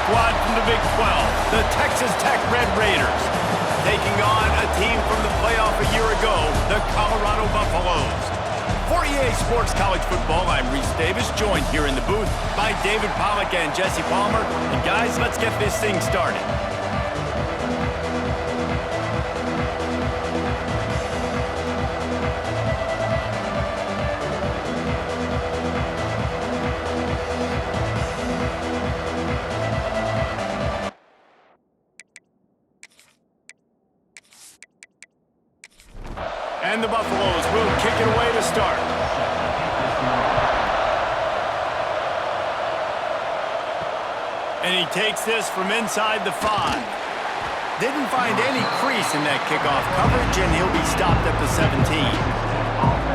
squad from the Big 12, the Texas Tech Red Raiders, taking on a team from the playoff a year ago, the Colorado Buffaloes. For EA Sports College Football, I'm Reese Davis, joined here in the booth by David Pollack and Jesse Palmer. And guys, let's get this thing started. And the Buffaloes will kick it away to start. And he takes this from inside the 5. Didn't find any crease in that kickoff coverage, and he'll be stopped at the 17.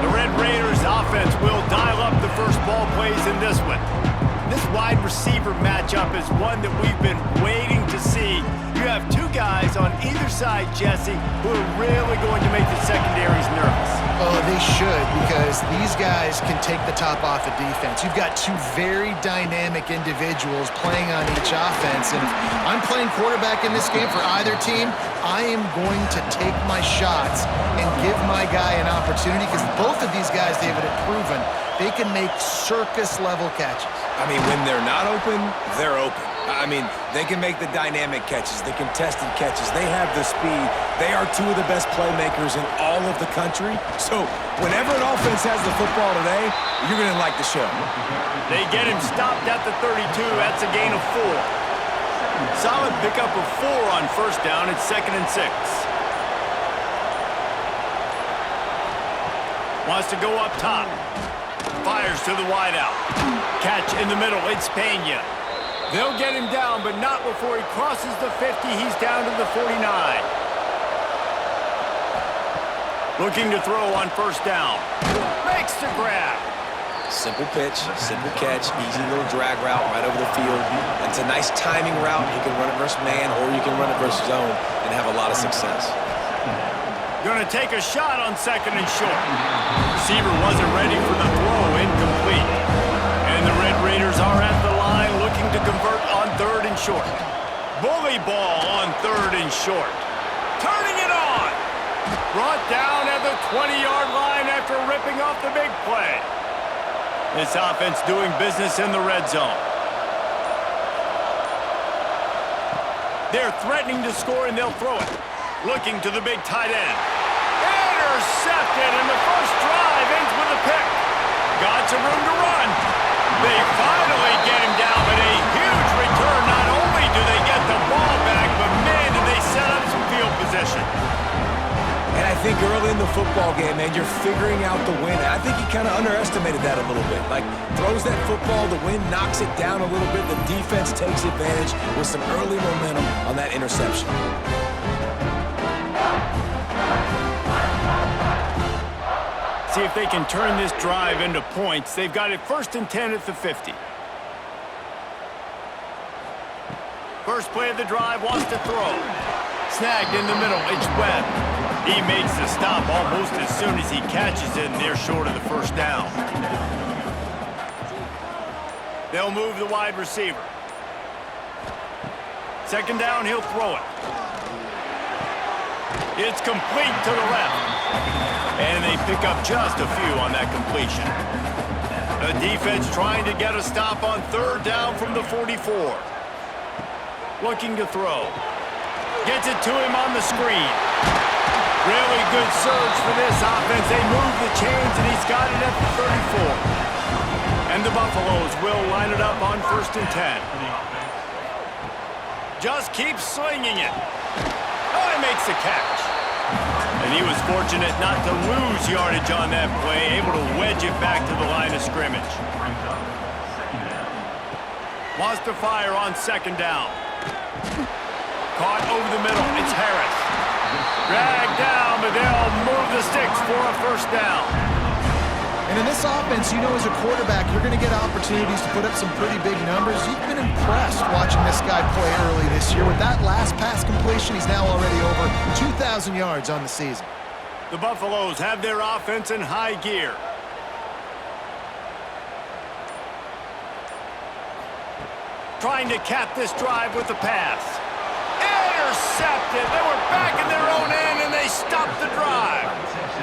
The Red Raiders offense will dial up the first ball plays in this one. This wide receiver matchup is one that we've been waiting to see. You have two guys on either side, Jesse, who are really going to make the secondaries nervous. Oh, they should, because these guys can take the top off of defense. You've got two very dynamic individuals playing on each offense, and if I'm playing quarterback in this game for either team, I am going to take my shots and give my guy an opportunity, because both of these guys, David, have proven they can make circus-level catches. I mean, when they're not open, they're open. I mean, they can make the dynamic catches, the contested catches. They have the speed. They are two of the best playmakers in all of the country. So whenever an offense has the football today, you're going to like the show. They get him stopped at the 32. That's a gain of 4. Solid pickup of 4 on first down. It's 2nd and 6. Wants to go up top. Fires to the wideout. Catch in the middle. It's Pena. They'll get him down, but not before he crosses the 50. He's down to the 49. Looking to throw on first down. Makes the grab. Simple pitch, simple catch, easy little drag route right over the field. And it's a nice timing route. You can run it versus man, or you can run it versus zone and have a lot of success. Going to take a shot on 2nd and short. Receiver wasn't ready for the throw, incomplete. And the Red Raiders are at the line looking to convert on 3rd and short. Bully ball on 3rd and short. Turning it on. Brought down at the 20-yard line after ripping off the big play. This offense doing business in the red zone. They're threatening to score, and they'll throw it. Looking to the big tight end. Intercepted, and the first drive ends with a pick. Got some room to run. They finally get him down, but a huge return. Not only do they get the ball back, but man, do they set up some field position. And I think early in the football game, man, you're figuring out the wind. I think he kind of underestimated that a little bit. Like, throws that football, the wind knocks it down a little bit. The defense takes advantage with some early momentum on that interception. See if they can turn this drive into points. They've got it 1st and 10 at the 50. First play of the drive, wants to throw. Snagged in the middle, it's Webb. He makes the stop almost as soon as he catches it, and they're short of the first down. They'll move the wide receiver. 2nd down, he'll throw it. It's complete to the left. And they pick up just a few on that completion. The defense trying to get a stop on 3rd down from the 44. Looking to throw. Gets it to him on the screen. Really good surge for this offense. They move the chains, and he's got it at the 34. And the Buffaloes will line it up on 1st and 10. Just keeps slinging it. Oh, he makes the catch. And he was fortunate not to lose yardage on that play, able to wedge it back to the line of scrimmage. Wants to fire on 2nd down. Caught over the middle. It's Harris. Dragged down, but they'll move the sticks for a first down. And in this offense, you know, as a quarterback, you're going to get opportunities to put up some pretty big numbers. You've been impressed watching this guy play early this year. With that last pass completion, he's now already over 2,000 yards on the season. The Buffaloes have their offense in high gear. trying to cap this drive with the pass. Intercepted. They were back in their own end, and they stopped the drive.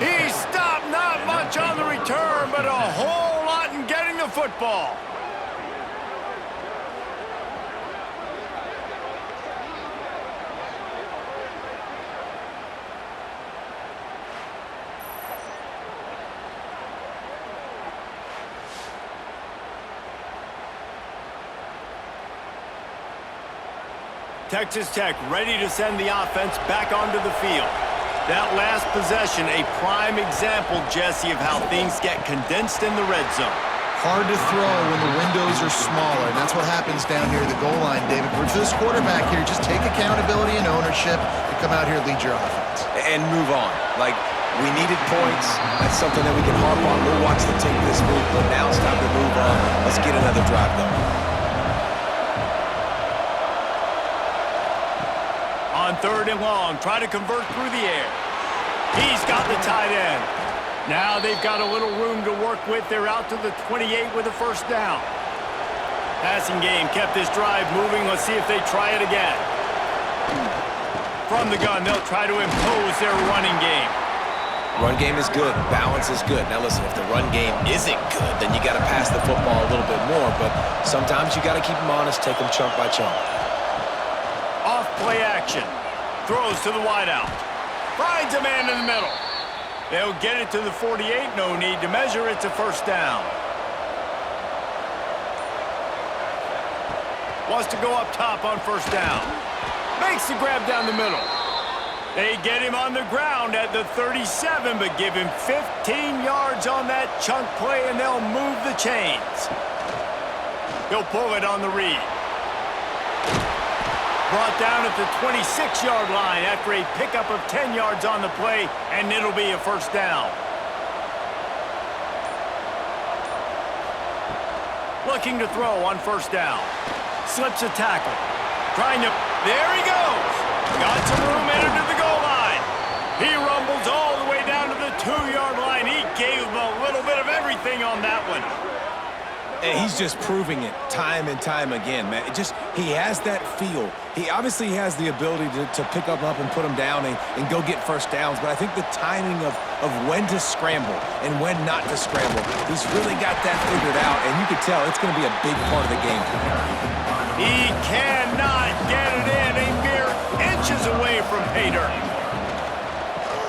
He stopped not much on the return, but a whole lot in getting the football. Texas Tech ready to send the offense back onto the field. That last possession, a prime example, Jesse, of how things get condensed in the red zone. Hard to throw when the windows are smaller, and that's what happens down here at the goal line, David. For this quarterback here, just take accountability and ownership and come out here and lead your offense. And move on. Like, we needed points. That's something that we can harp on. We'll watch the tape this week, but now it's time to move on. Let's get another drive going. On 3rd and long, try to convert through the air. He's got the tight end. Now they've got a little room to work with. They're out to the 28 with a first down. Passing game kept this drive moving. Let's see if they try it again. From the gun, they'll try to impose their running game. Run game is good. Balance is good. Now listen, if the run game isn't good, then you got to pass the football a little bit more. But sometimes you got to keep them honest, take them chunk by chunk. Off play action. Throws to the wideout. Finds a man in the middle. They'll get it to the 48. No need to measure. It's a first down. Wants to go up top on first down. Makes the grab down the middle. They get him on the ground at the 37, but give him 15 yards on that chunk play, and they'll move the chains. He'll pull it on the read. Brought down at the 26-yard line after a pickup of 10 yards on the play, and it'll be a first down. Looking to throw on first down. Slips a tackle. Trying to... There he goes! Got some room entered to the goal line. He rumbles all the way down to the 2-yard line. He gave him a little bit of everything on that one. And he's just proving it time and time again, man. He has that feel. He obviously has the ability to pick up and put him down and go get first downs, but I think the timing of when to scramble and when not to scramble, he's really got that figured out, and you can tell it's going to be a big part of the game. He cannot get it in, a mere inches away from pay dirt.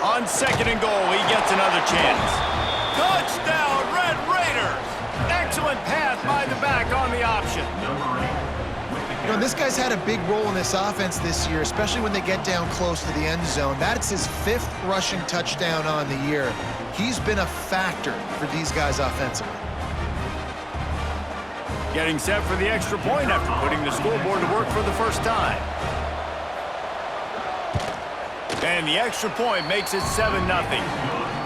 On 2nd and goal, he gets another chance. Touchdown, Red Raiders! Excellent pass by the back on the option. You know, this guy's had a big role in this offense this year, especially when they get down close to the end zone. That's his 5th rushing touchdown on the year. He's been a factor for these guys offensively. Getting set for the extra point after putting the scoreboard to work for the first time. And the extra point makes it 7-0.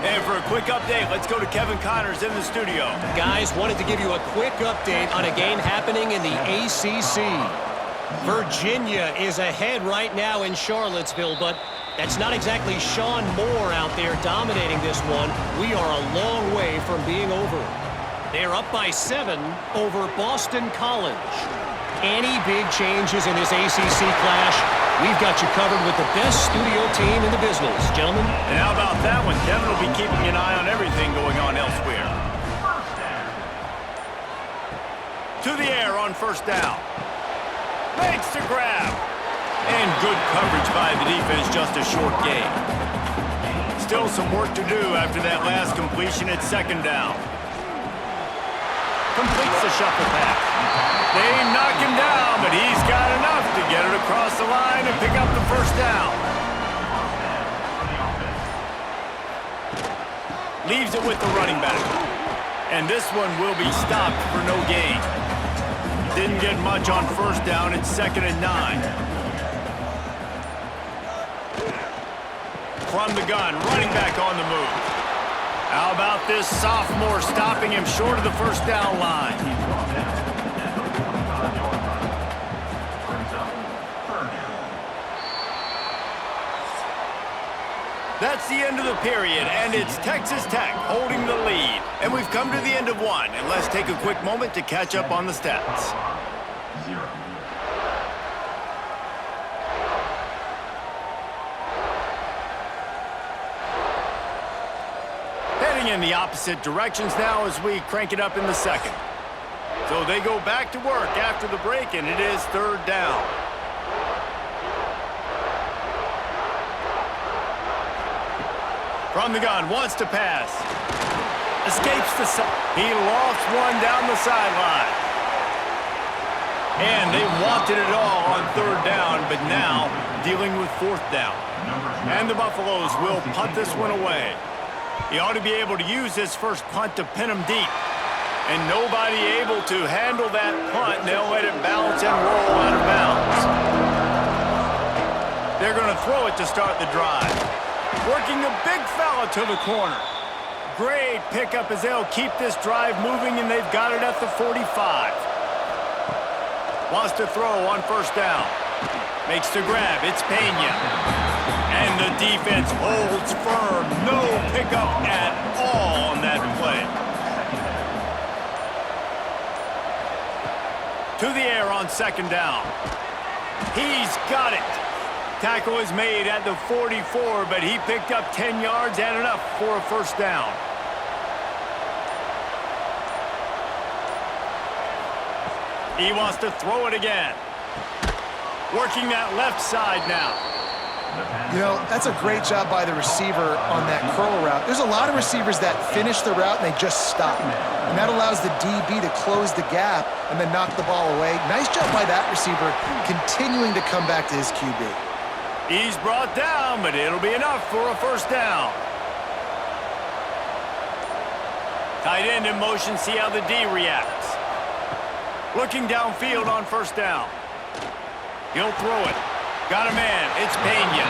And for a quick update, let's go to Kevin Connors in the studio. Guys, wanted to give you a quick update on a game happening in the ACC. Virginia is ahead right now in Charlottesville, but that's not exactly Sean Moore out there dominating this one. We are a long way from being over. They're up by 7 over Boston College. Any big changes in this ACC clash, we've got you covered with the best studio team in the business, gentlemen. And how about that one? Kevin will be keeping an eye on everything going on elsewhere. To the air on first down. Makes the grab. And good coverage by the defense, just a short gain. Still some work to do after that last completion at 2nd down. Completes the shuffle pass. They knock him down, but he's got enough to get it across the line and pick up the first down. Leaves it with the running back. And this one will be stopped for no gain. Didn't get much on first down. It's 2nd and 9. From the gun, running back on the move. How about this sophomore stopping him short of the first down line? That's the end of the period, and it's Texas Tech holding the lead. And we've come to the end of one, and let's take a quick moment to catch up on the stats. Going in the opposite directions now as we crank it up in the second. So they go back to work after the break, and it is third down. From the gun, wants to pass. Escapes the side. He lofts one down the sideline. And they wanted it all on third down, but now dealing with fourth down. And the Buffaloes will punt this one away. He ought to be able to use his first punt to pin him deep. And nobody able to handle that punt, and they'll let it bounce and roll out of bounds. They're going to throw it to start the drive. Working the big fella to the corner. Great pickup as they'll keep this drive moving, and they've got it at the 45. Wants to throw on first down. Makes the grab. It's Pena. And the defense holds firm. No pickup at all on that play. To the air on second down. He's got it. Tackle is made at the 44, but he picked up 10 yards and enough for a first down. He wants to throw it again. Working that left side now. You know, that's a great job by the receiver on that curl route. There's a lot of receivers that finish the route and they just stop. And that allows the DB to close the gap and then knock the ball away. Nice job by that receiver continuing to come back to his QB. He's brought down, but it'll be enough for a first down. Tight end in motion, see how the D reacts. Looking downfield on first down. He'll throw it. Got a man. It's Pena.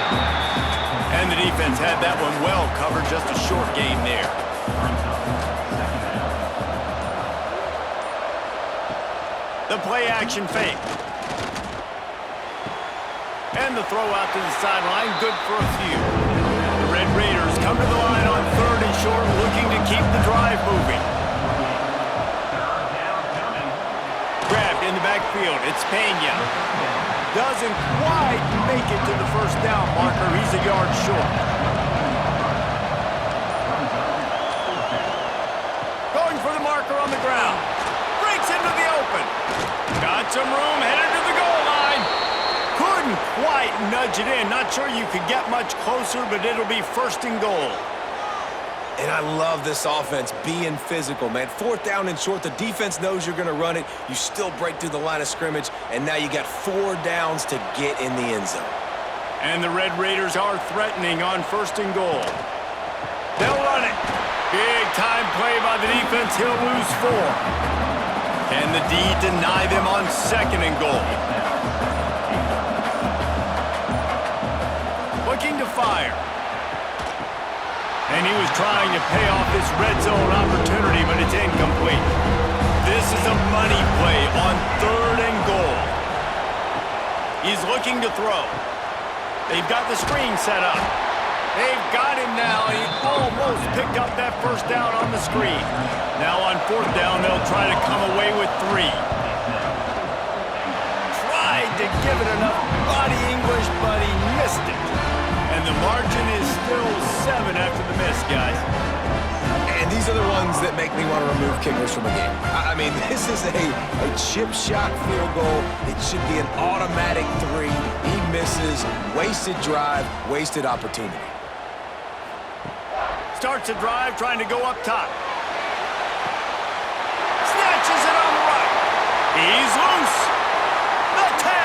And the defense had that one well covered. Just a short game there. The play action fake. And the throw out to the sideline. Good for a few. The Red Raiders come to the line on third and short, looking to keep the drive moving. Grabbed in the backfield. It's Pena. Doesn't quite make it to the first down marker. He's a yard short. Going for the marker on the ground. Breaks into the open. Got some room, headed to the goal line. Couldn't quite nudge it in. Not sure you could get much closer, but it'll be first and goal. And I love this offense being physical, man. Fourth down and short, the defense knows you're going to run it. You still break through the line of scrimmage, and now you got 4 downs to get in the end zone. And the Red Raiders are threatening on first and goal. They'll run it. Big time play by the defense. He'll lose 4. Can the D deny them on second and goal? Looking to fire. And he was trying to pay off this red zone opportunity, but it's incomplete. This is a money play on third and goal. He's looking to throw. They've got the screen set up. They've got him now. He almost picked up that first down on the screen. Now on fourth down, they'll try to come away with 3. Tried to give it enough body English, but he missed it. And the margin is still 7 after the miss, guys. And these are the ones that make me want to remove kickers from a game. I mean, this is a chip shot field goal. It should be an automatic 3. He misses. Wasted drive, wasted opportunity. Starts a drive, trying to go up top. Snatches it on the right. He's loose. The 10.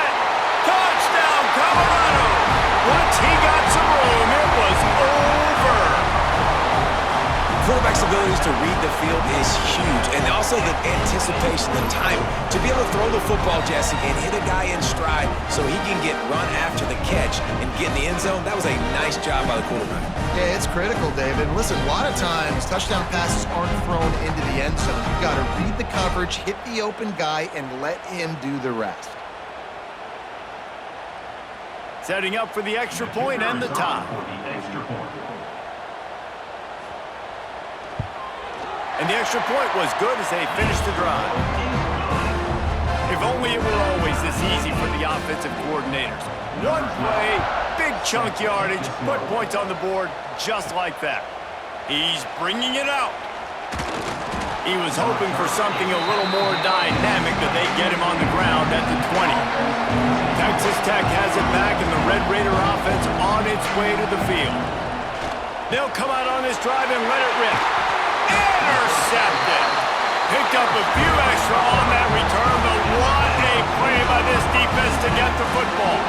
Touchdown, Colorado. Once he got some room, it was over. Quarterback's abilities to read the field is huge, and also the anticipation, the time to be able to throw the football, Jesse, and hit a guy in stride so he can get run after the catch and get in the end zone. That was a nice job by the quarterback. Yeah, it's critical, David. Listen, a lot of times touchdown passes aren't thrown into the end zone. You've got to read the coverage, hit the open guy, and let him do the rest. Setting up for the extra point and the tie. And the extra point was good as they finished the drive. If only it were always this easy for the offensive coordinators. One play, big chunk yardage, put points on the board just like that. He's bringing it out. He was hoping for something a little more dynamic, but they get him on the ground at the 20. Texas Tech has it back, and the Red Raider offense on its way to the field. They'll come out on this drive and let it rip. Intercepted. Picked up a few extra on that return, but what a play by this defense to get the football.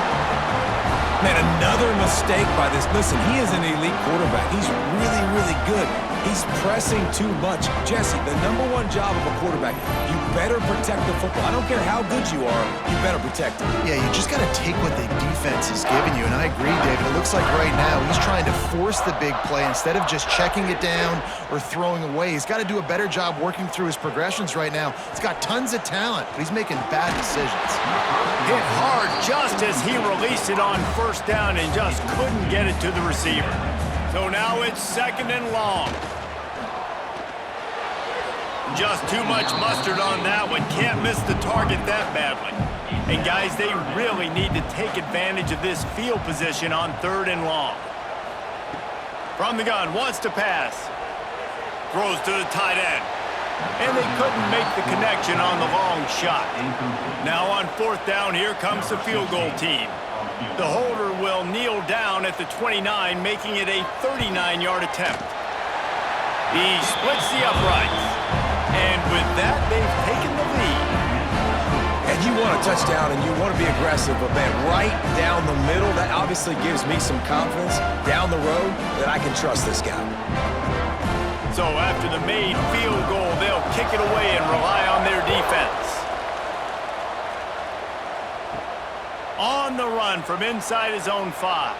Man, another mistake by this. Listen, he is an elite quarterback. He's really, really good. He's pressing too much. Jesse, the #1 job of a quarterback, you better protect the football. I don't care how good you are, you better protect it. Yeah, you just got to take what the defense is giving you, and I agree, David. It looks like right now he's trying to force the big play instead of just checking it down or throwing away. He's got to do a better job working through his progressions right now. He's got tons of talent, but he's making bad decisions. Hit hard just as he released it on first down and just couldn't get it to the receiver. So now it's 2nd and long. Just too much mustard on that one. Can't miss the target that badly. And guys, they really need to take advantage of this field position on 3rd and long. From the gun, wants to pass. Throws to the tight end. And they couldn't make the connection on the long shot. Now on 4th down, here comes the field goal team. The holder will kneel down at the 29, making it a 39-yard attempt. He splits the uprights. And with that, they've taken the lead. And you want a touchdown and you want to be aggressive, but man, right down the middle, that obviously gives me some confidence down the road that I can trust this guy. So after the made field goal, they'll kick it away and rely on their defense. On the run from inside his own 5.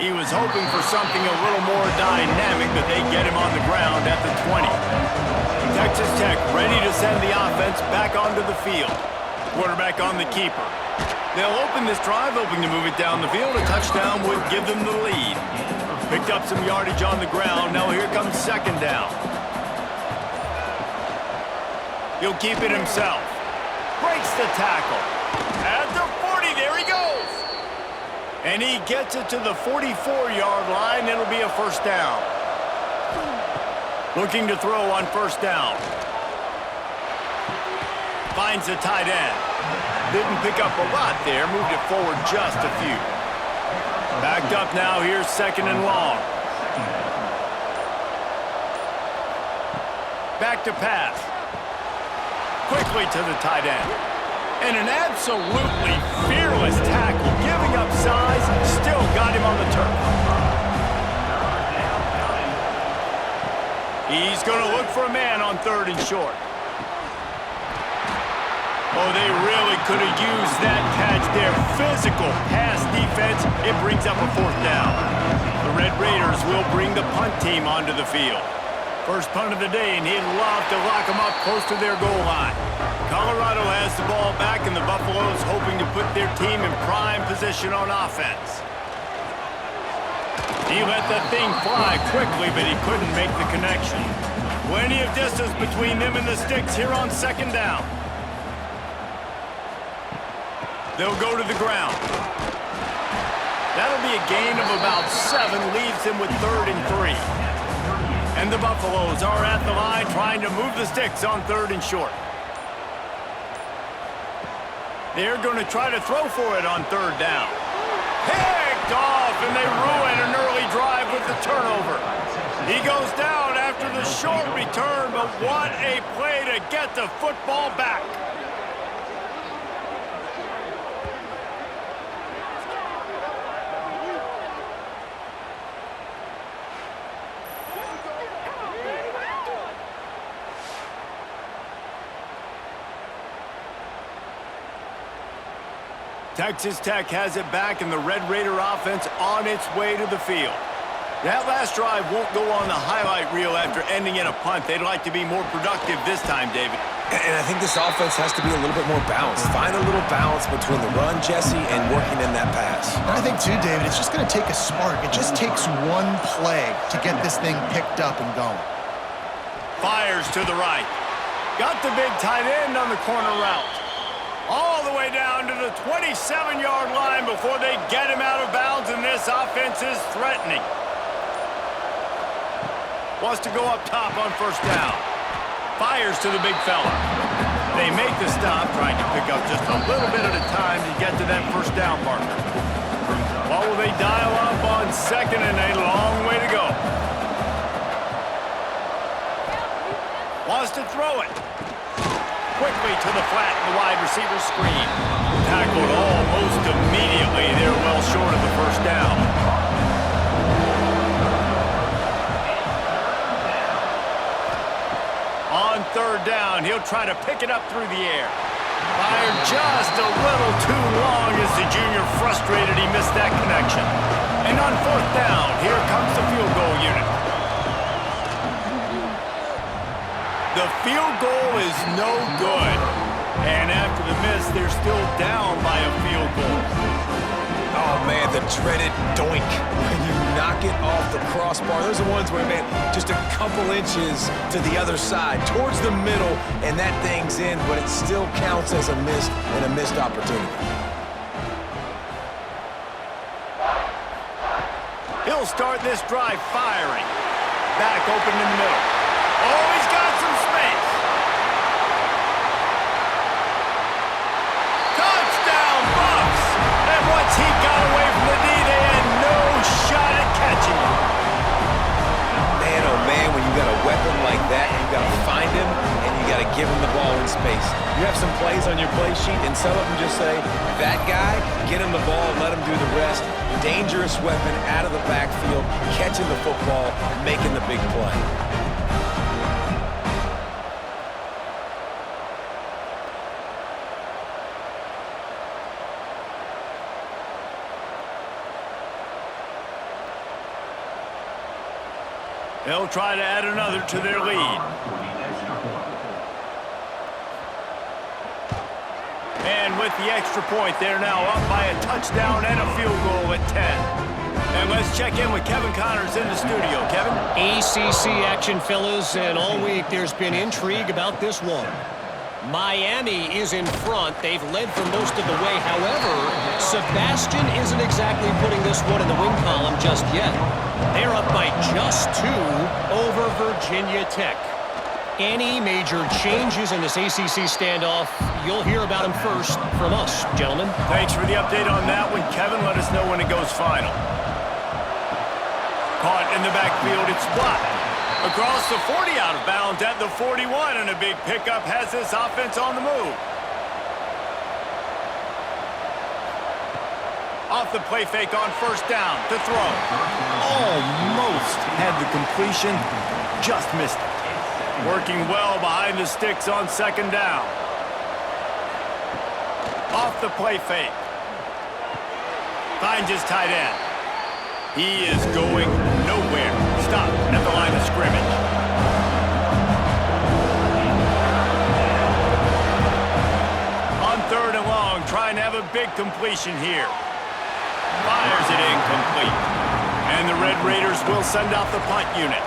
He was hoping for something a little more dynamic, but they get him on the ground at the 20. Texas Tech ready to send the offense back onto the field. Quarterback on the keeper. They'll open this drive, hoping to move it down the field. A touchdown would give them the lead. Picked up some yardage on the ground. Now here comes 2nd down. He'll keep it himself. Breaks the tackle. At the 40, there he goes. And he gets it to the 44-yard line. It'll be a 1st down. Looking to throw on 1st down. Finds the tight end. Didn't pick up a lot there. Moved it forward just a few. Backed up now. Here's 2nd and long. Back to pass. Quickly to the tight end. And an absolutely fearless tackle. Giving up size. Still got him on the turf. He's going to look for a man on 3rd and short. Oh, they really could have used that catch there. Physical pass defense. It brings up a 4th down. The Red Raiders will bring the punt team onto the field. First punt of the day, and he'd love to lock them up close to their goal line. Colorado has the ball back, and the Buffaloes hoping to put their team in prime position on offense. He let that thing fly quickly, but he couldn't make the connection. Plenty of distance between them and the sticks here on 2nd down. They'll go to the ground. That'll be a gain of about 7, leaves him with 3rd and 3. And the Buffaloes are at the line trying to move the sticks on 3rd and short. They're going to try to throw for it on 3rd down. Picked off, and they ruin an early drive with the turnover. He goes down after the short return, but what a play to get the football back. Texas Tech has it back, and the Red Raider offense on its way to the field. That last drive won't go on the highlight reel after ending in a punt. They'd like to be more productive this time, David. And I think this offense has to be a little bit more balanced. Find a little balance between the run, Jesse, and working in that pass. And I think, too, David, it's just going to take a spark. It just takes one play to get this thing picked up and going. Fires to the right. Got the big tight end on the corner route. All the way down to the 27-yard line before they get him out of bounds, and this offense is threatening. Wants to go up top on first down. Fires to the big fella. They make the stop, trying to pick up just a little bit at a time to get to that first down marker. What will they dial up on second and a long way to go? Wants to throw it. Quickly to the flat in the wide receiver screen. Tackled almost immediately. They're well short of the first down. On third down, he'll try to pick it up through the air. Fired just a little too long as the junior frustrated he missed that connection. And on fourth down, here comes the field goal unit. The field goal is no good. And after the miss, they're still down by a field goal. Oh, man, the dreaded doink. When you knock it off the crossbar, those are the ones where, man, just a couple inches to the other side, towards the middle, and that thing's in, but it still counts as a miss and a missed opportunity. He'll start this drive firing. Back open in the middle. Oh, he's got some space. Touchdown, Bucks! And once he got away from the knee, they had no shot at catching him. Man, oh man, when you got a weapon like that, you got to find him and you got to give him the ball in space. You have some plays on your play sheet, and some of them just say, that guy, get him the ball and let him do the rest. Dangerous weapon out of the backfield, catching the football, making the big play. They'll try to add another to their lead. And with the extra point, they're now up by a touchdown and a field goal at 10. And let's check in with Kevin Connors in the studio. Kevin? ACC action, fellas, and all week there's been intrigue about this one. Miami is in front. They've led for most of the way. However, Sebastian isn't exactly putting this one in the win column just yet. They're up by just 2 over Virginia Tech. Any major changes in this ACC standoff, you'll hear about them first from us, gentlemen. Thanks for the update on that one, Kevin. Let us know when it goes final. Caught in the backfield, it's blocked. Across the 40, out of bounds at the 41, and a big pickup has this offense on the move. Off the play fake on first down to throw. Almost had the completion, just missed it. Working well behind the sticks on second down. Off the play fake. Finds his tight end. He is going nowhere. Stop at the line of scrimmage. On third and long, trying to have a big completion here. Fires it incomplete. And the Red Raiders will send out the punt unit.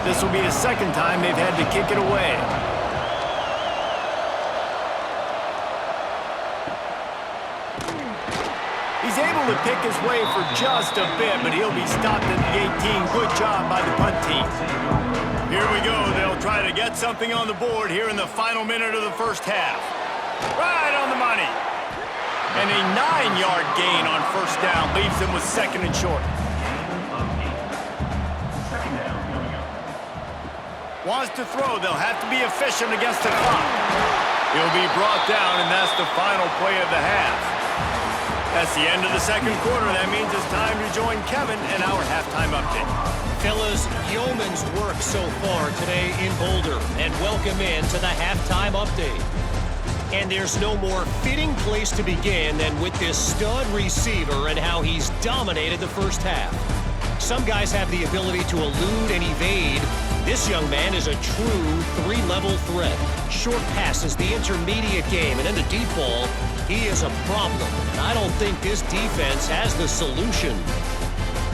This will be the second time they've had to kick it away. He's able to pick his way for just a bit, but he'll be stopped at the 18. Good job by the punt team. Here we go. They'll try to get something on the board here in the final minute of the first half. Right on the money. And a 9-yard gain on first down leaves them with second and short. Wants to throw. They'll have to be efficient against the clock. He'll be brought down, and that's the final play of the half. That's the end of the second quarter. That means it's time to join Kevin in our halftime update. Fellas, yeoman's work so far today in Boulder, and welcome in to the halftime update. And there's no more fitting place to begin than with this stud receiver and how he's dominated the first half. Some guys have the ability to elude and evade. This young man is a true 3-level threat. Short passes, the intermediate game, and in the deep ball, he is a problem. I don't think this defense has the solution.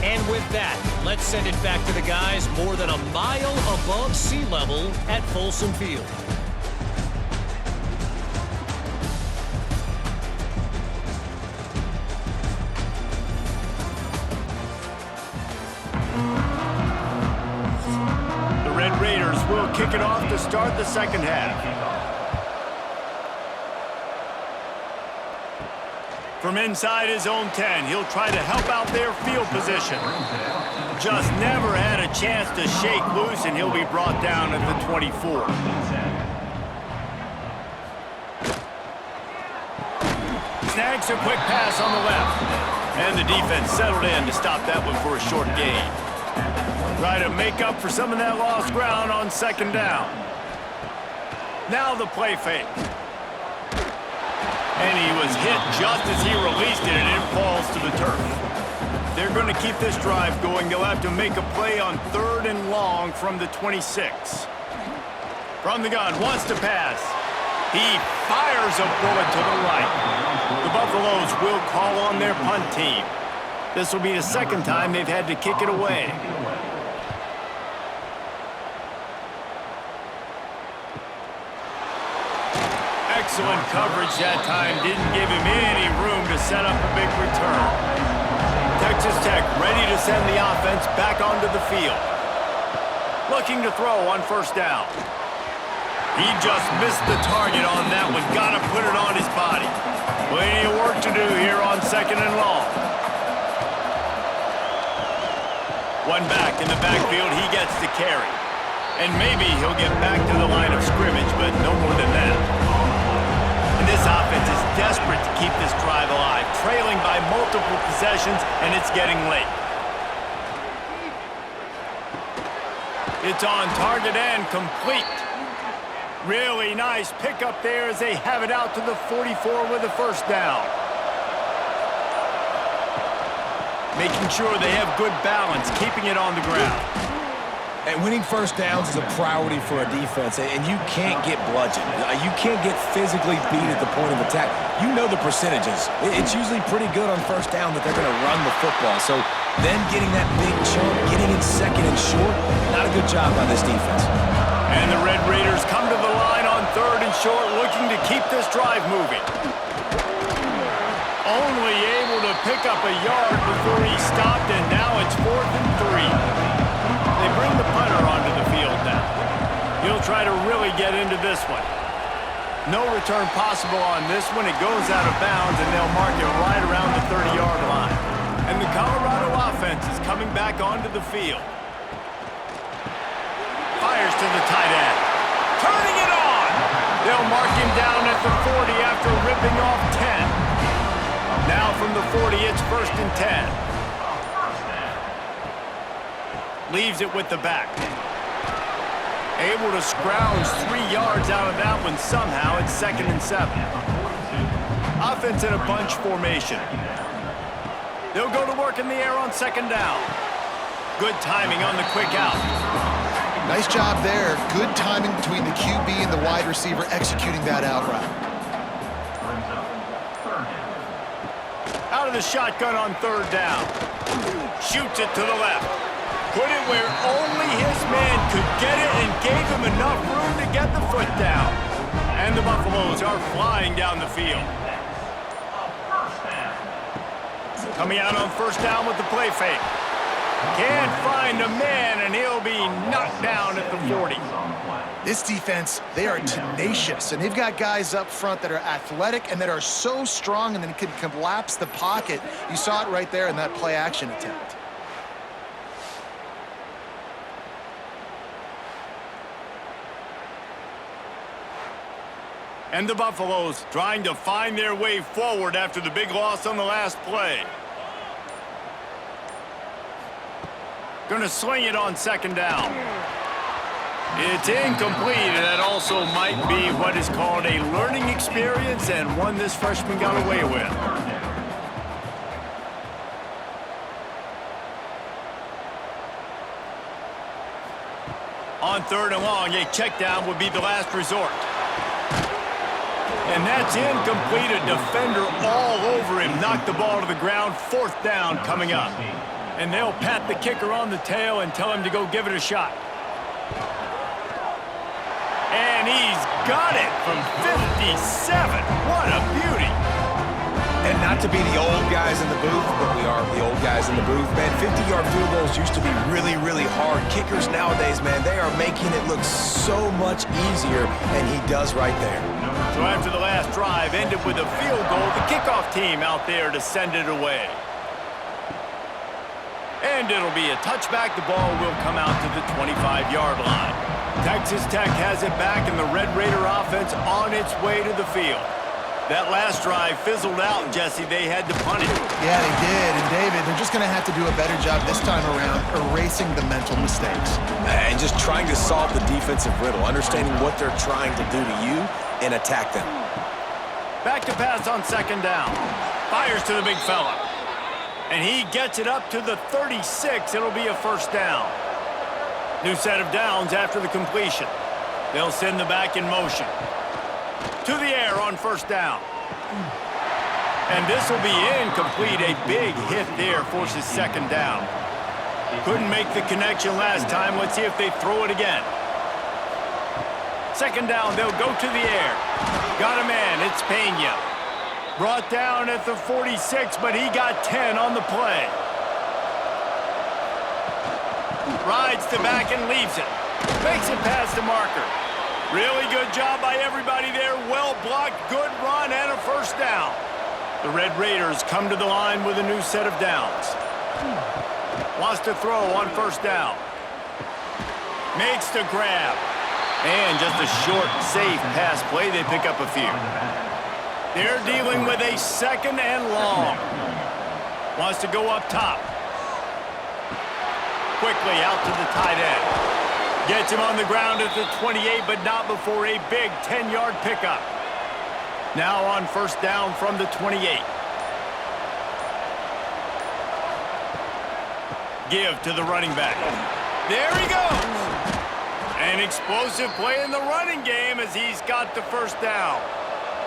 And with that, let's send it back to the guys more than a mile above sea level at Folsom Field. Raiders will kick it off to start the second half. From inside his own 10, he'll try to help out their field position. Just never had a chance to shake loose, and he'll be brought down at the 24. Snags a quick pass on the left. And the defense settled in to stop that one for a short gain. Try to make up for some of that lost ground on second down. Now the play fake. And he was hit just as he released it, and it falls to the turf. They're going to keep this drive going. They'll have to make a play on 3rd and long from the 26. From the gun, wants to pass. He fires a bullet to the right. The Buffaloes will call on their punt team. This will be the second time they've had to kick it away. Excellent coverage that time. Didn't give him any room to set up a big return. Texas Tech ready to send the offense back onto the field. Looking to throw on 1st down. He just missed the target on that one. Got to put it on his body. Plenty of work to do here on 2nd and long. One back in the backfield. He gets the carry. And maybe he'll get back to the line of scrimmage, but no more than that. And this offense is desperate to keep this drive alive, trailing by multiple possessions, and it's getting late. It's on target and complete. Really nice pickup there as they have it out to the 44 with a 1st down. Making sure they have good balance, keeping it on the ground. And winning 1st downs is a priority for a defense, and you can't get bludgeoned. You can't get physically beat at the point of attack. You know the percentages. It's usually pretty good on 1st down that they're going to run the football. So then getting that big chunk, getting it 2nd and short, not a good job by this defense. And the Red Raiders come to the line on 3rd and short, looking to keep this drive moving. Only able to pick up a yard before he stopped, and now it's 4th and 3. They bring the punter onto the field now. He'll try to really get into this one. No return possible on this one. It goes out of bounds, and they'll mark it right around the 30-yard line. And the Colorado offense is coming back onto the field. Fires to the tight end. Turning it on! They'll mark him down at the 40 after ripping off 10. Now from the 40, it's 1st and 10. Leaves it with the back. Able to scrounge 3 yards out of that one somehow. It's 2nd and 7. Offense in a bunch formation. They'll go to work in the air on 2nd down. Good timing on the quick out. Nice job there. Good timing between the QB and the wide receiver executing that out route. Out of the shotgun on 3rd down. Shoots it to the left. Put it where only his man could get it and gave him enough room to get the foot down. And the Buffaloes are flying down the field. Coming out on 1st down with the play fake. Can't find a man, and he'll be knocked down at the 40. This defense, they are tenacious, and they've got guys up front that are athletic and that are so strong and then can collapse the pocket. You saw it right there in that play-action attempt. And the Buffaloes trying to find their way forward after the big loss on the last play. Going to sling it on 2nd down. It's incomplete, and that also might be what is called a learning experience and one this freshman got away with. On 3rd and long, a check down would be the last resort. And that's incomplete. A defender all over him. Knocked the ball to the ground. 4th down coming up. And they'll pat the kicker on the tail and tell him to go give it a shot. And he's got it from 57. What a beauty. And not to be the old guys in the booth, but we are the old guys in the booth, man. 50-yard field goals used to be really, really hard. Kickers nowadays, man, they are making it look so much easier, and he does right there. So after the last drive ended with a field goal, the kickoff team out there to send it away. And it'll be a touchback. The ball will come out to the 25-yard line. Texas Tech has it back, and the Red Raider offense on its way to the field. That last drive fizzled out, Jesse. They had to punt it. Yeah, they did. And, David, they're just going to have to do a better job this time around erasing the mental mistakes. And just trying to solve the defensive riddle, understanding what they're trying to do to you and attack them. Back to pass on second down. Fires to the big fella. And he gets it up to the 36. It'll be a first down. New set of downs after the completion. They'll send the back in motion. To the air on first down. And this will be incomplete. A big hit there forces second down. Couldn't make the connection last time. Let's see if they throw it again. Second down, they'll go to the air. Got a man, it's Pena. Brought down at the 46, but he got 10 on the play. Rides the back and leaves it. Makes it past the marker. Really good job by everybody there. Well blocked, good run, and a first down. The Red Raiders come to the line with a new set of downs. Wants to throw on first down. Makes the grab. And just a short, safe pass play. They pick up a few. They're dealing with a second and long. Wants to go up top. Quickly out to the tight end. Gets him on the ground at the 28, but not before a big 10-yard pickup. Now on first down from the 28. Give to the running back. There he goes. An explosive play in the running game as he's got the first down.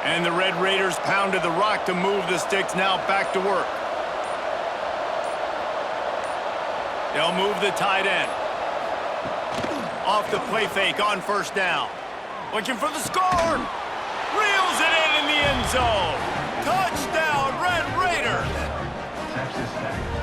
And the Red Raiders pounded the rock to move the sticks. Now back to work. They'll move the tight end. Off the play fake on first down. Looking for the score. Reels it in the end zone. Touchdown, Red Raiders.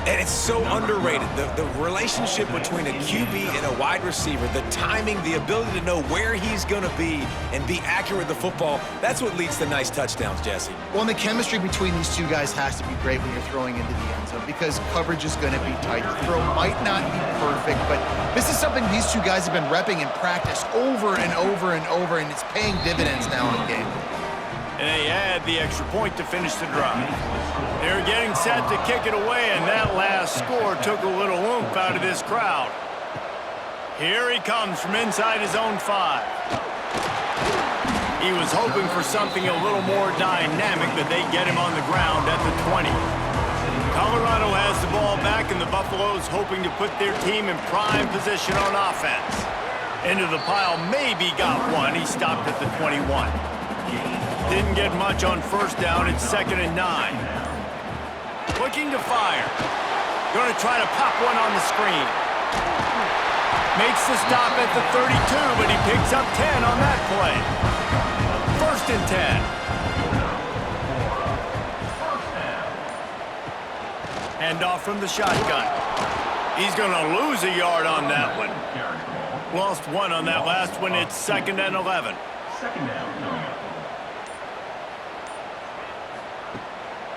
And it's so underrated. The relationship between a QB and a wide receiver, the timing, the ability to know where he's going to be and be accurate with the football, that's what leads to nice touchdowns, Jesse. Well, and the chemistry between these two guys has to be great when you're throwing into the end zone because coverage is going to be tight. The throw might not be perfect, but this is something these two guys have been repping in practice over and over and over, and it's paying dividends now in game. And they add the extra point to finish the drive. They're getting set to kick it away, and that last score took a little oomph out of this crowd. Here he comes from inside his own 5. He was hoping for something a little more dynamic, but they get him on the ground at the 20. Colorado has the ball back, and the Buffaloes hoping to put their team in prime position on offense. Into the pile, maybe got one. He stopped at the 21. Didn't get much on first down. It's 2nd and 9. Looking to fire. Going to try to pop one on the screen. Makes the stop at the 32, but he picks up 10 on that play. 1st and 10. Hand off from the shotgun. He's going to lose a yard on that one. Lost 1 on that last one. It's 2nd and 11.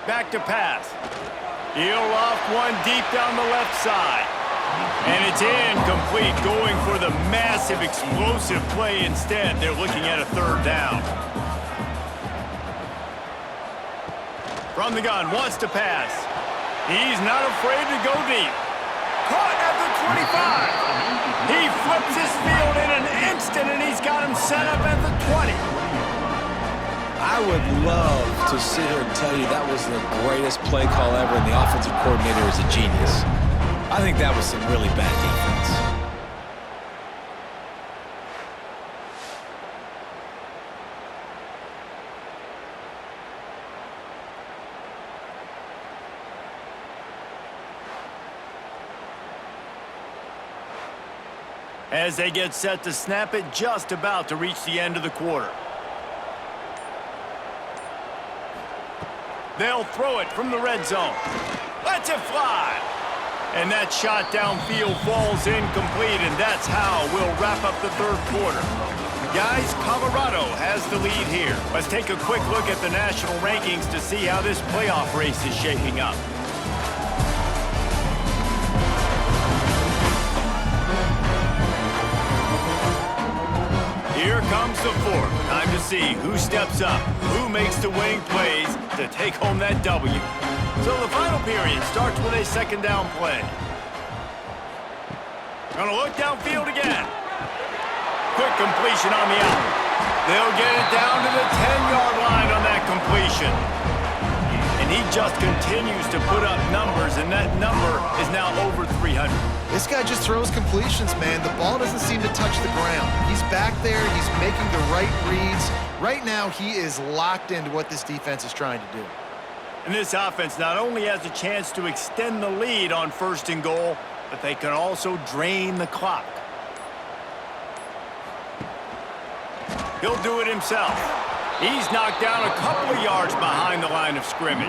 Back to pass. He'll off one deep down the left side. And it's incomplete, going for the massive, explosive play instead. They're looking at a 3rd down. From the gun, wants to pass. He's not afraid to go deep. Caught at the 25. He flips his field in an instant, and he's got him set up at the 20. I would love to sit here and tell you that was the greatest play call ever and the offensive coordinator is a genius. I think that was some really bad defense. As they get set to snap it, just about to reach the end of the quarter. They'll throw it from the red zone. Lets it fly. And that shot downfield falls incomplete, and that's how we'll wrap up the third quarter. Guys, Colorado has the lead here. Let's take a quick look at the national rankings to see how this playoff race is shaping up. Here comes the fourth. Time to see who steps up, who makes the winning plays to take home that W. So the final period starts with a second down play. Gonna look downfield again. Quick completion on the out. They'll get it down to the 10-yard line on that completion. And he just continues to put up numbers, and that number is now over 300. This guy just throws completions, man. The ball doesn't seem to touch the ground. He's back there. He's making the right reads. Right now, he is locked into what this defense is trying to do. And this offense not only has a chance to extend the lead on first and goal, but they can also drain the clock. He'll do it himself. He's knocked down a couple of yards behind the line of scrimmage.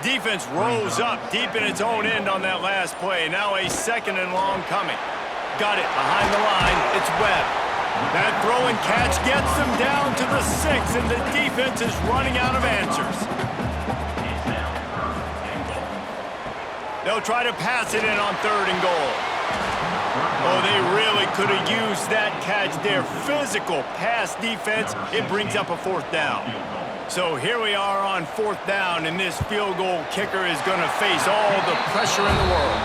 Defense rose up deep in its own end on that last play. Now a second and long coming. Got it behind the line. It's Webb. That throw and catch gets them down to the 6, and the defense is running out of answers. They'll try to pass it in on third and goal. Oh, they really could have used that catch there. Physical pass defense. It brings up a fourth down. So here we are on fourth down, and this field goal kicker is going to face all the pressure in the world.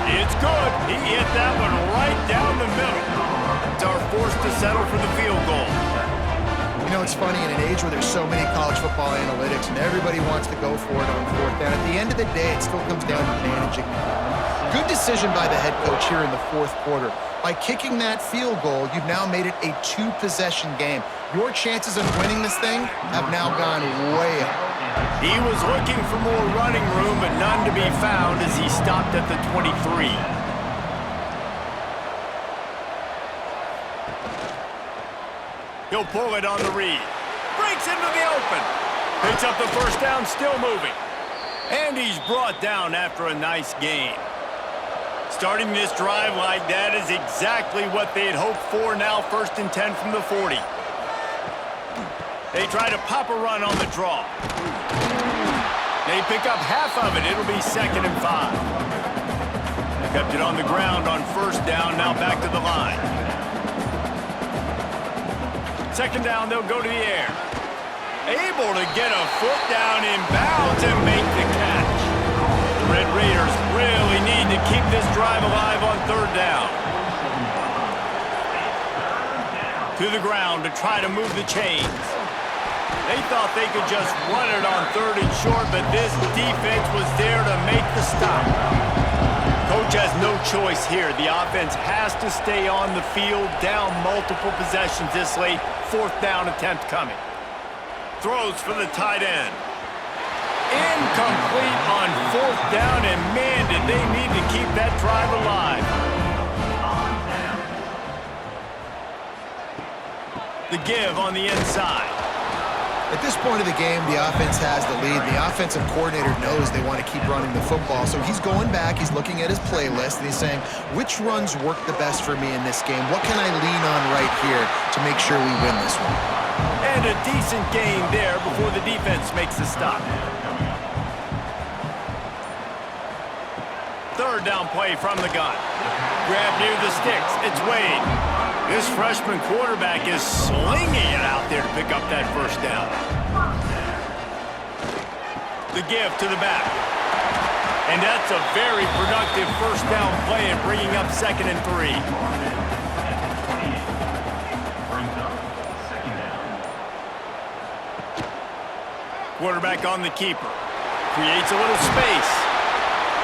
It's good. He hit that one right down the middle. Are forced to settle for the field goal. You know, it's funny, in an age where there's so many college football analytics and everybody wants to go for it on fourth down, at the end of the day, it still comes down to managing the game. Good decision by the head coach here in the fourth quarter. By kicking that field goal, you've now made it a two-possession game. Your chances of winning this thing have now gone way up. He was looking for more running room, but none to be found as he stopped at the 23. He'll pull it on the read. Breaks into the open. Picks up the first down, still moving. And he's brought down after a nice gain. Starting this drive like that is exactly what they had hoped for. Now 1st and 10 from the 40. They try to pop a run on the draw. They pick up half of it. It'll be 2nd and 5. Kept it on the ground on first down. Now back to the line. 2nd down, they'll go to the air. Able to get a foot down in bounds and make the catch. The Red Raiders really need to keep this drive alive on 3rd down. To the ground to try to move the chains. They thought they could just run it on 3rd and short, but this defense was there to make the stop. Coach has no choice here. The offense has to stay on the field, down multiple possessions this late. 4th down attempt coming. Throws for the tight end. Incomplete on 4th down, and man, did they need to keep that drive alive. The give on the inside. At this point of the game, the offense has the lead. The offensive coordinator knows they want to keep running the football. So he's going back, he's looking at his playlist, and he's saying, which runs work the best for me in this game? What can I lean on right here to make sure we win this one? And a decent gain there before the defense makes the stop. 3rd down play from the gun. Grab near the sticks. It's Wade. This freshman quarterback is slinging it out there to pick up that first down. The give to the back. And that's a very productive first down play and bringing up 2nd and 3. Quarterback on the keeper. Creates a little space.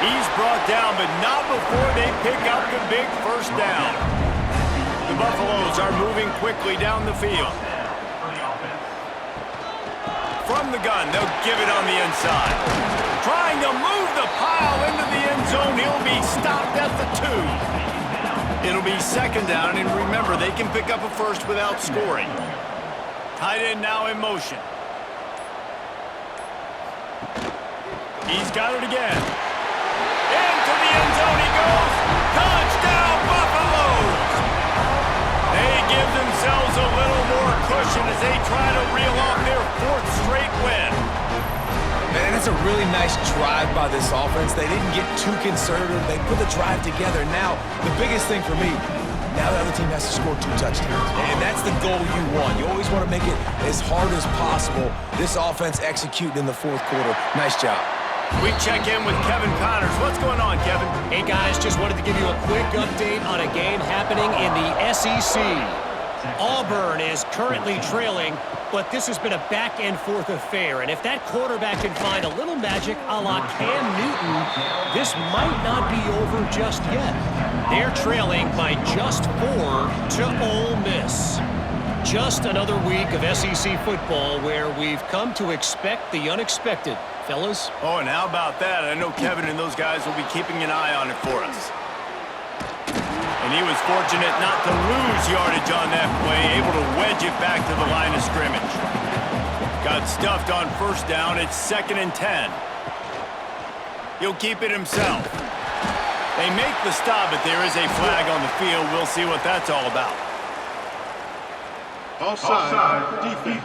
He's brought down, but not before they pick up the big first down. The Buffaloes are moving quickly down the field. From the gun, they'll give it on the inside. Trying to move the pile into the end zone. He'll be stopped at the 2. It'll be 2nd down, and remember, they can pick up a first without scoring. Tight end now in motion. He's got it again. Into the end zone he goes. Touchdown, Buffaloes! They give themselves a little more cushion as they try to reel off their 4th straight win. Man, that's a really nice drive by this offense. They didn't get too conservative. They put the drive together. Now, the biggest thing for me, now the other team has to score 2 touchdowns. And that's the goal you want. You always want to make it as hard as possible. This offense executing in the 4th quarter. Nice job. We check in with Kevin Connors. What's going on, Kevin? Hey, guys, just wanted to give you a quick update on a game happening in the SEC. Auburn is currently trailing, but this has been a back-and-forth affair. And if that quarterback can find a little magic a la Cam Newton, this might not be over just yet. They're trailing by just 4 to Ole Miss. Just another week of SEC football where we've come to expect the unexpected. Fellas? Oh, and how about that? I know Kevin and those guys will be keeping an eye on it for us. And he was fortunate not to lose yardage on that play, able to wedge it back to the line of scrimmage. Got stuffed on 1st down. It's 2nd and 10. He'll keep it himself. They make the stop, but there is a flag on the field. We'll see what that's all about. Offside, defense.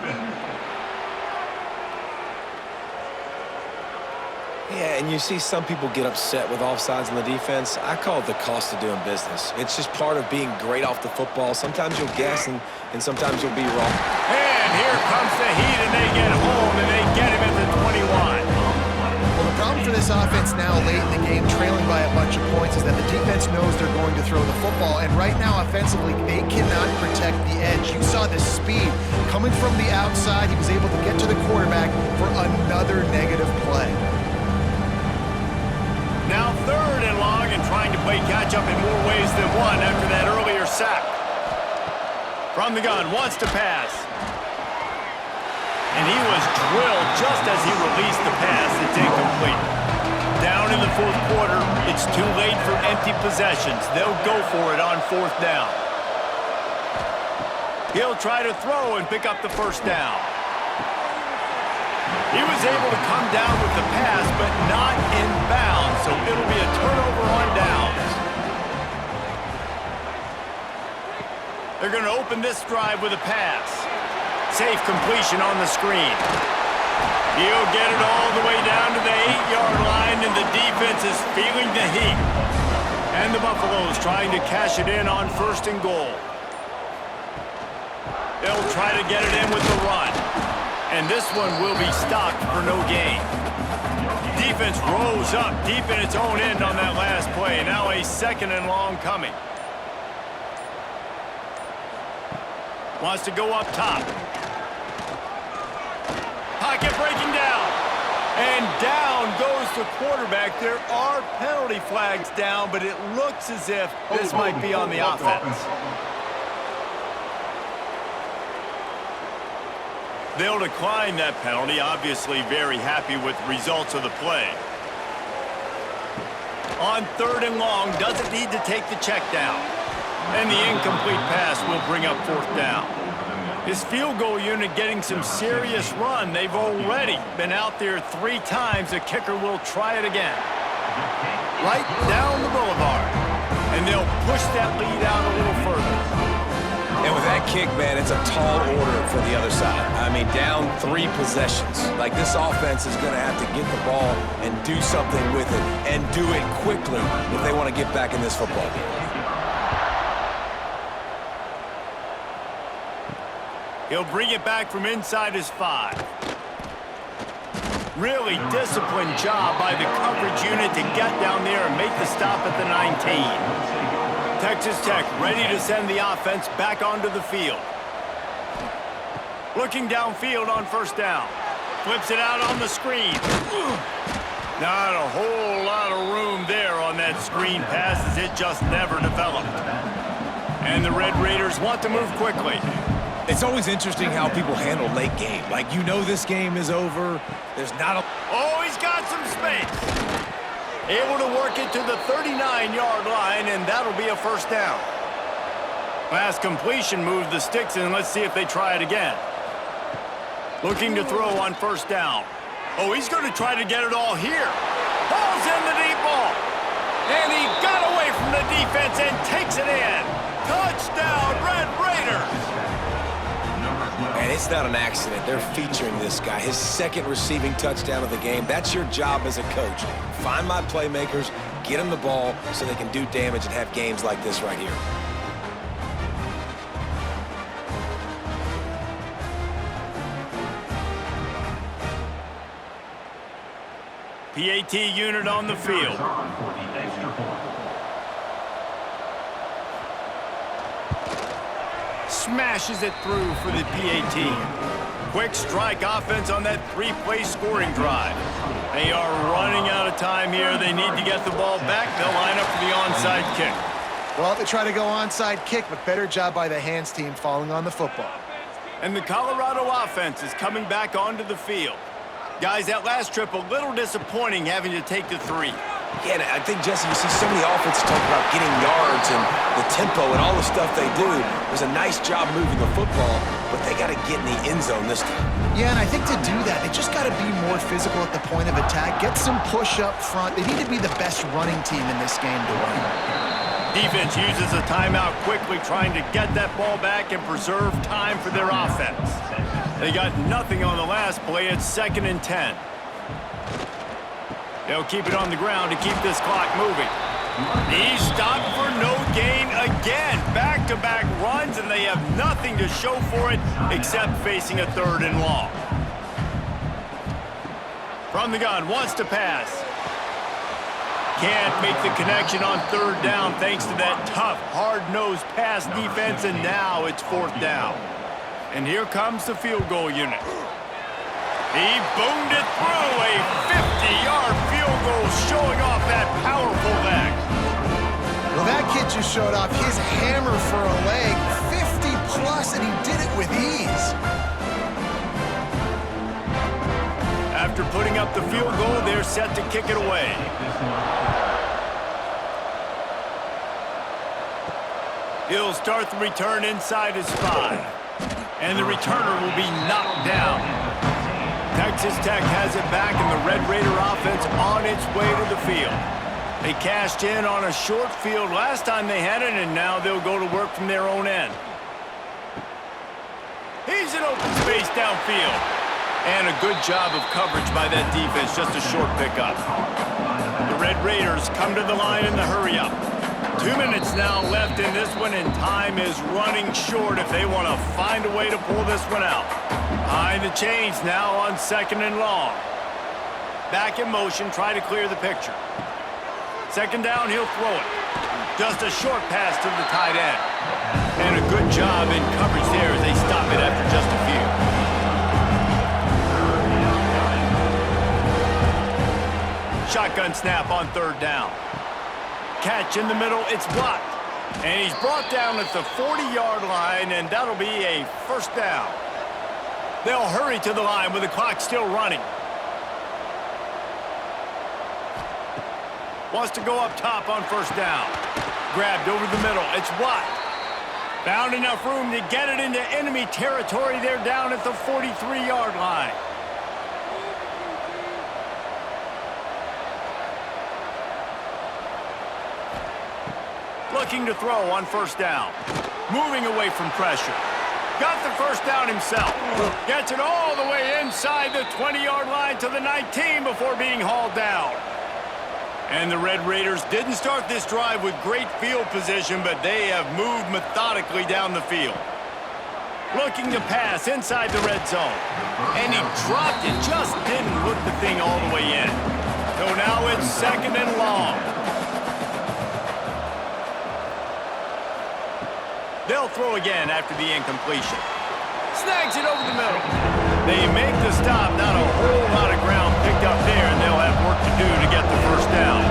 Yeah, and you see some people get upset with offsides in the defense. I call it the cost of doing business. It's just part of being great off the football. Sometimes you'll guess, and sometimes you'll be wrong. And here comes the heat, and they get home, and they get him at the 21. Well, the problem for this offense now late in the game, trailing by a bunch of points, is that the defense knows they're going to throw the football. And right now, offensively, they cannot protect the edge. You saw the speed coming from the outside. He was able to get to the quarterback for another negative play. Now 3rd and long and trying to play catch-up in more ways than one after that earlier sack. From the gun, wants to pass. And he was drilled just as he released the pass. It's incomplete. Down in the 4th quarter, it's too late for empty possessions. They'll go for it on 4th down. He'll try to throw and pick up the 1st down. He was able to come down with the pass, but not in bounds, so it'll be a turnover on downs. They're going to open this drive with a pass. Safe completion on the screen. He'll get it all the way down to the 8-yard line, and the defense is feeling the heat. And the Buffaloes trying to cash it in on 1st and goal. They'll try to get it in with the run. And this one will be stopped for no gain. Defense rose up deep in its own end on that last play. Now a 2nd and long coming. Wants to go up top. Pocket breaking down. And down goes the quarterback. There are penalty flags down, but it looks as if this might be on the offense. They'll decline that penalty, obviously very happy with results of the play. On 3rd and long, doesn't need to take the check down. And the incomplete pass will bring up 4th down. His field goal unit getting some serious run. They've already been out there 3 times. The kicker will try it again. Right down the boulevard. And they'll push that lead out a little further. And with that kick, man, it's a tall order for the other side. I mean, down 3 possessions. Like, this offense is going to have to get the ball and do something with it, and do it quickly if they want to get back in this football game. He'll bring it back from inside his 5. Really disciplined job by the coverage unit to get down there and make the stop at the 19. Texas Tech ready to send the offense back onto the field. Looking downfield on 1st down. Flips it out on the screen. Not a whole lot of room there on that screen pass as it just never developed. And the Red Raiders want to move quickly. It's always interesting how people handle late game. Like, you know this game is over. There's not a... Oh, he's got some space. Able to work it to the 39-yard line, and that'll be a 1st down. Last completion moved the sticks, and let's see if they try it again. Looking to throw on 1st down. Oh, he's going to try to get it all here. Pulls in the deep ball. And he got away from the defense and takes it in. Touchdown, Red Raiders. And it's not an accident. They're featuring this guy. His second receiving touchdown of the game. That's your job as a coach. Find my playmakers, get them the ball so they can do damage and have games like this right here. PAT unit on the field. Smashes it through for the PAT. Quick strike offense on that three-play scoring drive. They are running out of time here. They need to get the ball back. They'll line up for the onside kick. Well, they try to go onside kick, but better job by the hands team falling on the football. And the Colorado offense is coming back onto the field. Guys, that last trip a little disappointing having to take the 3. Yeah, and I think, Jesse, you see so many offenses talk about getting yards and the tempo and all the stuff they do. It was a nice job moving the football, but they got to get in the end zone this time. Yeah, and I think to do that, they just got to be more physical at the point of attack, get some push up front. They need to be the best running team in this game to win. Defense uses a timeout quickly, trying to get that ball back and preserve time for their offense. They got nothing on the last play. It's 2nd and 10. They'll keep it on the ground to keep this clock moving. He's stopped for no gain again. Back-to-back runs, and they have nothing to show for it except facing a 3rd and long. From the gun, wants to pass. Can't make the connection on 3rd down thanks to that tough, hard-nosed pass defense, and now it's 4th down. And here comes the field goal unit. He boomed it through, a 50-yard field goal showing off that powerful leg. Well, that kid just showed off his hammer for a leg, 50-plus, and he did it with ease. After putting up the field goal, they're set to kick it away. He'll start the return inside his 5. And the returner will be knocked down. Texas Tech has it back, and the Red Raider offense on its way to the field. They cashed in on a short field last time they had it, and now they'll go to work from their own end. He's in open space downfield. And a good job of coverage by that defense, just a short pickup. The Red Raiders come to the line in the hurry-up. 2 minutes now left in this one, and time is running short if they want to find a way to pull this one out. Behind the chains now on 2nd and long. Back in motion, try to clear the picture. 2nd down, he'll throw it. Just a short pass to the tight end. And a good job in coverage there as they stop it after just a few. Shotgun snap on 3rd down. Catch in the middle, it's blocked. And he's brought down at the 40-yard line, and that'll be a 1st down. They'll hurry to the line with the clock still running. Wants to go up top on 1st down. Grabbed over the middle, it's blocked. Found enough room to get it into enemy territory. They're down at the 43-yard line. Looking to throw on 1st down. Moving away from pressure. Got the 1st down himself. Gets it all the way inside the 20-yard line to the 19 before being hauled down. And the Red Raiders didn't start this drive with great field position, but they have moved methodically down the field. Looking to pass inside the red zone. And he dropped it, just didn't hook the thing all the way in. So now it's 2nd and long. They'll throw again after the incompletion. Snags it over the middle. They make the stop. Not a whole lot of ground picked up there, and they'll have work to do to get the 1st down.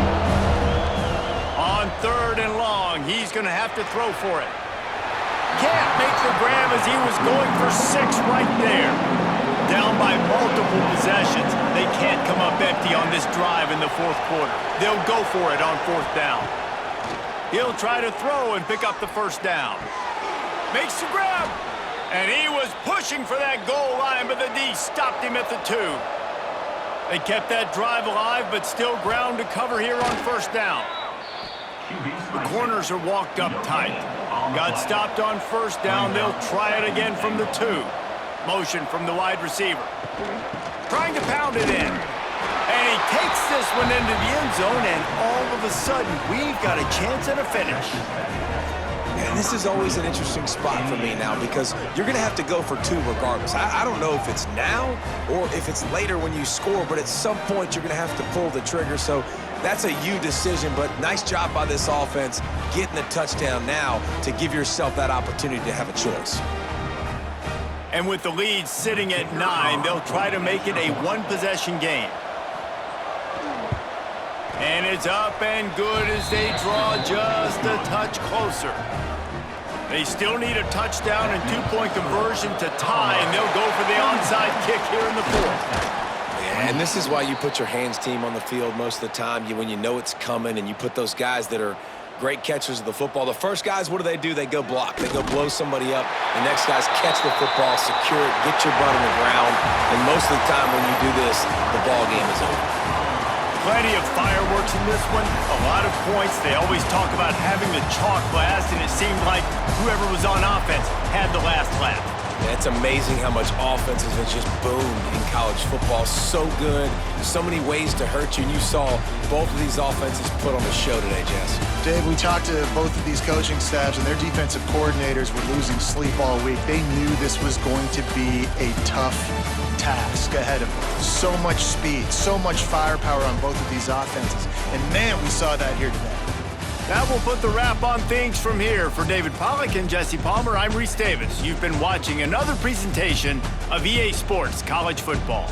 On 3rd and long, he's going to have to throw for it. Can't make the grab as he was going for 6 right there. Down by multiple possessions. They can't come up empty on this drive in the 4th quarter. They'll go for it on 4th down. He'll try to throw and pick up the 1st down. Makes the grab. And he was pushing for that goal line, but the D stopped him at the 2. They kept that drive alive, but still ground to cover here on first down. The corners are walked up tight. Got stopped on first down. They'll try it again from the 2. Motion from the wide receiver. Trying to pound it in. And he takes this one into the end zone, and all of a sudden, we've got a chance at a finish. And this is always an interesting spot for me now because you're going to have to go for 2 regardless. I don't know if it's now or if it's later when you score, but at some point you're going to have to pull the trigger. So that's a you decision, but nice job by this offense getting the touchdown now to give yourself that opportunity to have a choice. And with the lead sitting at 9, they'll try to make it a 1-possession game. And it's up and good as they draw just a touch closer. They still need a touchdown and 2-point conversion to tie, and they'll go for the onside kick here in the 4th. And this is why you put your hands team on the field most of the time. When you know it's coming and you put those guys that are great catchers of the football. The first guys, what do? They go block. They go blow somebody up. The next guys catch the football, secure it, get your butt on the ground. And most of the time when you do this, the ball game is over. Plenty of fireworks in this one. A lot of points. They always talk about having the chalk last, and it seemed like whoever was on offense had the last laugh. Yeah, it's amazing how much offenses have just boomed in college football. So good. So many ways to hurt you. And you saw both of these offenses put on the show today, Jess. Dave, we talked to both of these coaching staffs, and their defensive coordinators were losing sleep all week. They knew this was going to be a tough task ahead of them. So much speed, so much firepower on both of these offenses. And man, we saw that here today. That will put the wrap on things from here. For David Pollack and Jesse Palmer, I'm Reese Davis. You've been watching another presentation of EA Sports College Football.